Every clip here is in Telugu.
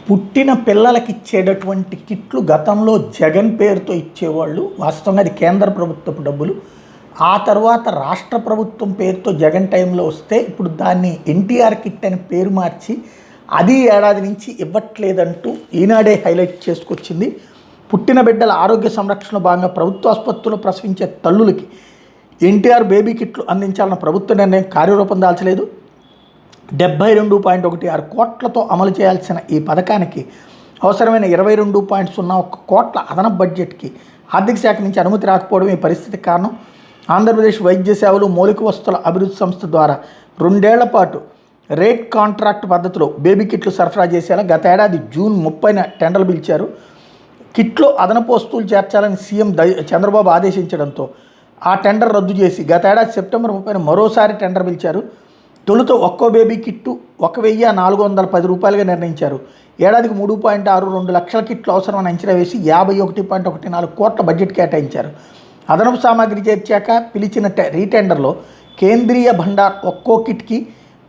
పుట్టిన పిల్లలకి ఇచ్చేటటువంటి కిట్లు గతంలో జగన్ పేరుతో ఇచ్చేవాళ్ళు. వాస్తవంగా అది కేంద్ర ప్రభుత్వపు డబ్బులు. ఆ తర్వాత రాష్ట్ర ప్రభుత్వం పేరుతో జగన్ టైంలో వస్తే ఇప్పుడు దాన్ని ఎన్టీఆర్ కిట్ అని పేరు మార్చి అది ఏడాది నుంచి ఇవ్వట్లేదంటూ ఈనాడే హైలైట్ చేసుకొచ్చింది. పుట్టిన బిడ్డల ఆరోగ్య సంరక్షణ భాగంగా ప్రభుత్వ ఆసుపత్రుల్లో ప్రసవించే తల్లులకి ఎన్టీఆర్ బేబీ కిట్లు అందించాలన్న ప్రభుత్వ నిర్ణయం కార్యరూపం దాల్చలేదు. 72.16 కోట్లతో అమలు చేయాల్సిన ఈ పథకానికి అవసరమైన 22.01 కోట్ల అదనపు బడ్జెట్కి ఆర్థిక శాఖ నుంచి అనుమతి రాకపోవడం ఈ పరిస్థితికి కారణం. ఆంధ్రప్రదేశ్ వైద్య సేవలు మౌలిక వస్తువుల అభివృద్ధి సంస్థ ద్వారా 2 ఏళ్ల పాటు రేట్ కాంట్రాక్ట్ పద్ధతిలో బేబీ కిట్లు సరఫరా చేసేలా గత ఏడాది జూన్ 30న టెండర్లు పిలిచారు. కిట్లో అదనపు వస్తువులు చేర్చాలని సీఎం చంద్రబాబు ఆదేశించడంతో ఆ టెండర్ రద్దు చేసి గత ఏడాది సెప్టెంబర్ 30న మరోసారి టెండర్ పిలిచారు. తొలుత ఒక్కో బేబీ కిట్టు 1,410 రూపాయలుగా నిర్ణయించారు. ఏడాదికి 3.62 లక్షల కిట్లు అవసరమని అంచనా వేసి 51.14 కోట్ల బడ్జెట్ కేటాయించారు. అదనపు సామాగ్రి చేర్చాక పిలిచిన రీటెండర్లో కేంద్రీయ భండార్ ఒక్కో కిట్కి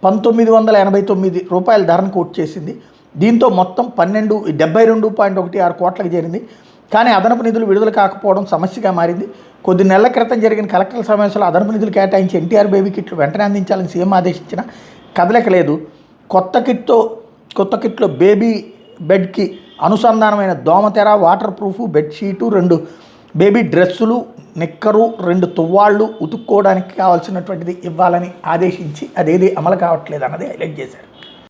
1,989 రూపాయల ధరను కోట్ చేసింది. దీంతో మొత్తం 72.16 కోట్లకు చేరింది. కానీ అదనపు నిధులు విడుదల కాకపోవడం సమస్యగా మారింది. కొద్ది నెలల క్రితం జరిగిన కలెక్టర్ల సమావేశంలో అదనపు నిధులు కేటాయించి ఎన్టీఆర్ బేబీ కిట్లు వెంటనే అందించాలని సీఎం ఆదేశించిన కదలకలేదు. కొత్త కిట్లో బేబీ బెడ్కి అనుసంధానమైన దోమతెర, వాటర్ ప్రూఫ్ బెడ్షీటు, 2 బేబీ డ్రెస్సులు, నిక్కరు, 2 తువ్వాళ్ళు ఉతుక్కోవడానికి కావాల్సినటువంటిది ఇవ్వాలని ఆదేశించి అదేది అమలు కావట్లేదు అన్నది హైలైట్ చేశారు.